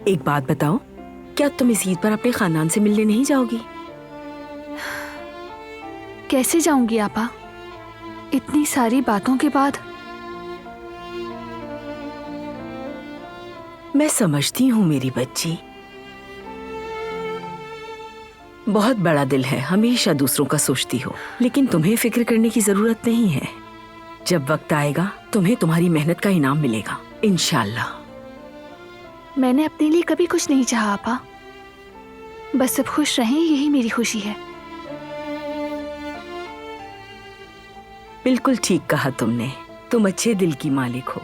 एक बात बताओ, क्या तुम इस ईद पर अपने खानदान से मिलने नहीं जाओगी? कैसे जाऊंगी आपा, इतनी सारी बातों के बाद। मैं समझती हूँ मेरी बच्ची, बहुत बड़ा दिल है, हमेशा दूसरों का सोचती हो, लेकिन तुम्हें फिक्र करने की जरूरत नहीं है। जब वक्त आएगा तुम्हें तुम्हारी मेहनत का इनाम मिलेगा, इंशाल्लाह। मैंने अपने लिए कभी कुछ नहीं चाहा आपा, बस सब खुश रहें यही मेरी खुशी है। बिल्कुल ठीक कहा तुमने, तुम अच्छे दिल की मालिक हो।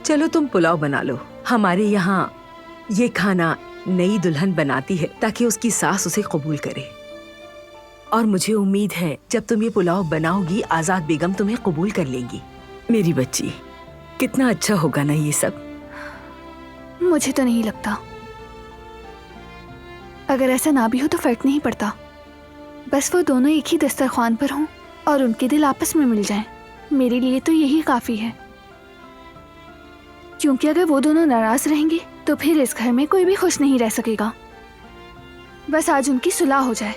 चलो तुम पुलाव बना लो। हमारे यहाँ ये खाना नई दुल्हन बनाती है ताकि उसकी सास उसे कबूल करे, और मुझे उम्मीद है जब तुम ये पुलाव बनाओगी आजाद बेगम तुम्हें कबूल कर लेंगी। मेरी बच्ची, कितना अच्छा होगा ना ये सब। मुझे तो नहीं लगता, अगर ऐसा ना भी हो तो फर्क नहीं पड़ता, बस वो दोनों एक ही दस्तरखान पर हों और उनके दिल आपस में मिल जाएं। मेरे लिए तो यही काफी है, क्योंकि अगर वो दोनों नाराज रहेंगे तो फिर इस घर में कोई भी खुश नहीं रह सकेगा। बस आज उनकी सुलह हो जाए।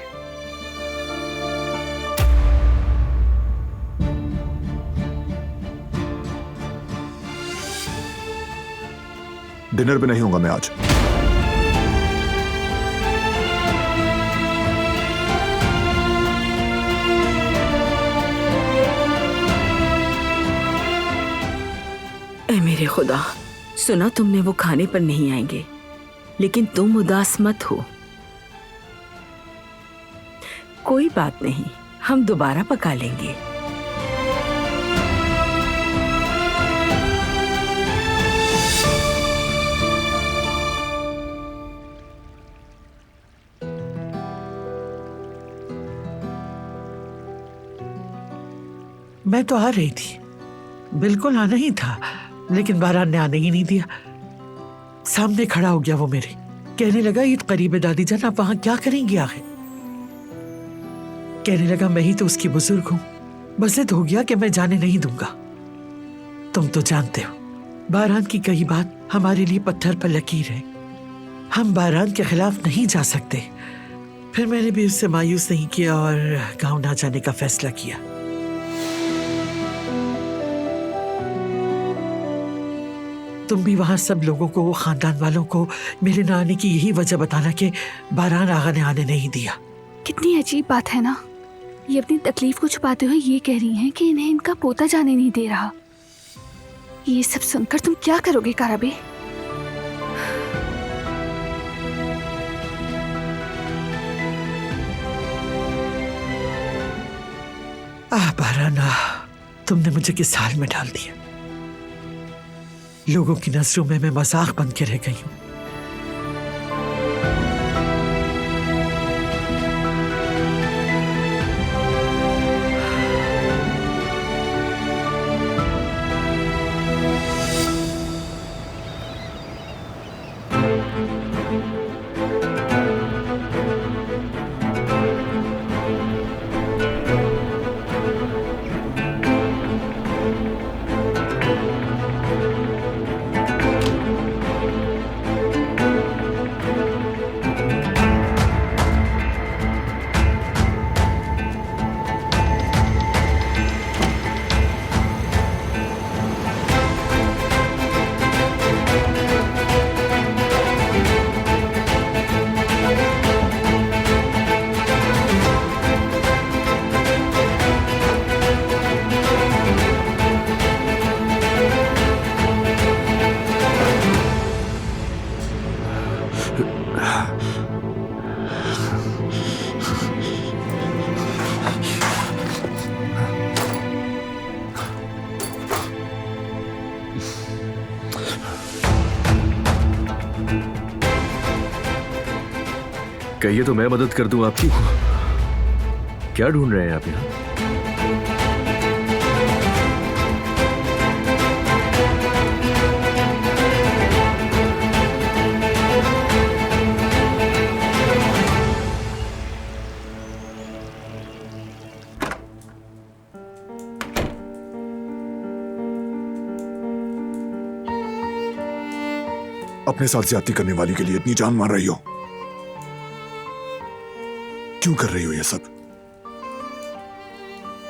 डिनर पे नहीं होगा मैं आज। ऐ मेरे खुदा, सुना तुमने वो खाने पर नहीं आएंगे, लेकिन तुम उदास मत हो। कोई बात नहीं, हम दोबारा पका लेंगे। मैं तो आ रही थी, बिल्कुल आना ही था, लेकिन बारान ने आने ही नहीं दिया। सामने खड़ा हो गया वो मेरे, कहने लगा ईद करीब है दादी जान, आप वहां क्या करेंगी आखिर। कहने लगा मैं ही तो उसकी बुजुर्ग हूं, बस जिद हो गया कि मैं जाने नहीं दूंगा। तुम तो जानते हो बारान की कही बात हमारे लिए पत्थर पर लकीर है, हम बारान के खिलाफ नहीं जा सकते। फिर मैंने भी उससे मायूस नहीं किया और गाँव ना जाने का फैसला किया। तुम भी वहां सब लोगों को, खानदान वालों को मेरे न आने की यही वजह बताना कि बारान आगा ने आने नहीं दिया। कितनी अजीब बात है ना, ये अपनी तकलीफ को छुपाते हुए ये कह रही हैं कि इन्हें इनका पोता जाने नहीं दे रहा। ये सब सुनकर तुम क्या करोगे काराबे? बारान, तुमने मुझे किस हाल में डाल दिया। लोगों की नजरों में मैं मजाक बन के रह गई हूं। कहिए तो मैं मदद कर दूं आपकी। क्या ढूंढ रहे हैं आप यहाँ? अपने साथ ज्यादती करने वाली के लिए इतनी जान मार रही हो? क्यों कर रही हो ये सब?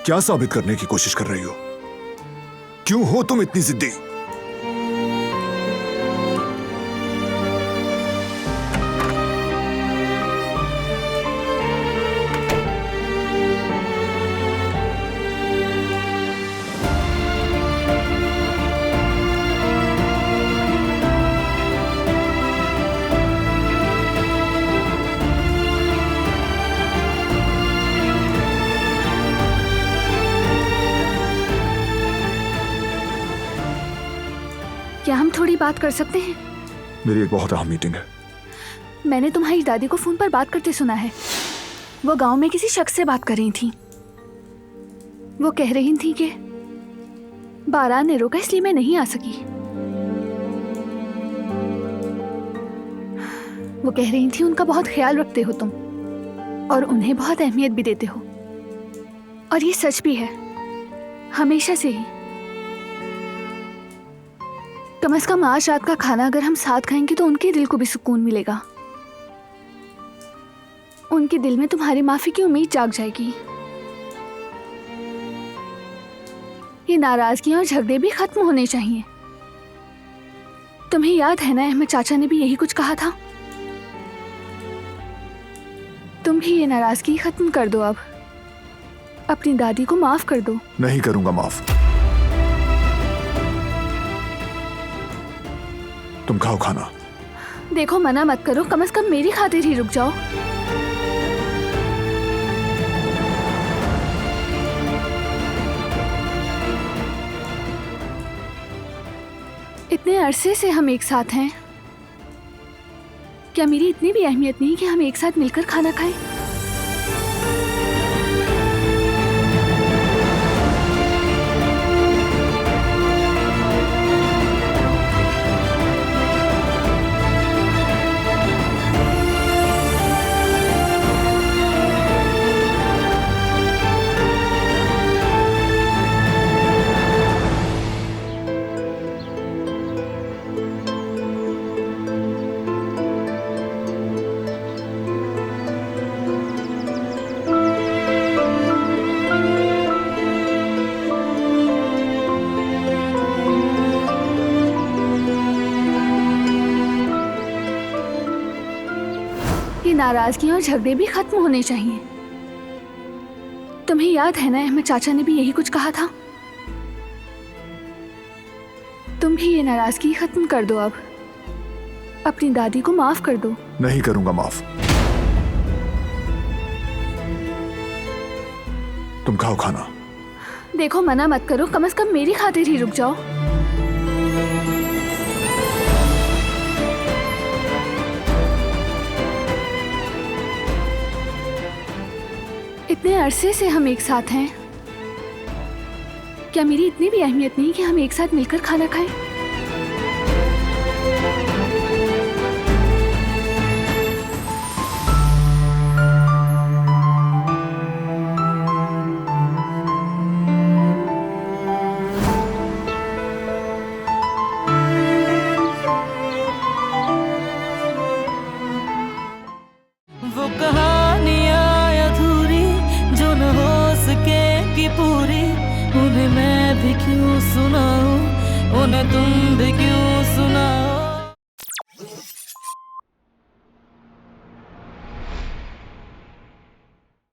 क्या साबित करने की कोशिश कर रही हो? क्यों हो तुम इतनी जिद्दी? क्या हम थोड़ी बात कर सकते हैं? मेरी एक बहुत अहम मीटिंग है। मैंने तुम्हारी दादी को फोन पर बात करते सुना है। वो गांव में किसी शख्स से बात कर रही थी। वो कह रही थी कि बारात ने रोका इसलिए मैं नहीं आ सकी। वो कह रही थी उनका बहुत ख्याल रखते हो तुम और उन्हें बहुत अहमियत भी देते हो। और ये सच भी है, हमेशा से ही। कम से कम आज रात का खाना अगर हम साथ खाएंगे तो उनके दिल को भी सुकून मिलेगा। उनके दिल में तुम्हारी माफी की उम्मीद जाग जाएगी। ये नाराजगियां और झगड़े भी खत्म होने चाहिए। तुम्हें याद है ना, अहमद चाचा ने भी यही कुछ कहा था। तुम भी ये नाराजगी खत्म कर दो। अब अपनी दादी को माफ कर दो। नहीं करूंगा माफ। तुम खाओ खाना। देखो, मना मत करो, कम से कम मेरी खातिर ही रुक जाओ। इतने अरसे से हम एक साथ हैं, क्या मेरी इतनी भी अहमियत नहीं कि हम एक साथ मिलकर खाना खाएं? नाराजगी और झगड़े भी खत्म होने चाहिए। तुम्हें याद है ना, अहमद चाचा ने भी यही कुछ कहा था। तुम भी ये नाराजगी खत्म कर दो। अब अपनी दादी को माफ कर दो। नहीं करूंगा माफ। तुम खाओ खाना। देखो, मना मत करो, कम से कम मेरी खातिर ही रुक जाओ। इतने अरसे से हम एक साथ हैं, क्या मेरी इतनी भी अहमियत नहीं कि हम एक साथ मिलकर खाना खाएं? वो कहानियां अधूरी जो न हो सकेगी पूरी, उन्हें मैं भी क्यों सुनाऊं, उन्हें तुम भी क्यों सुनाओ।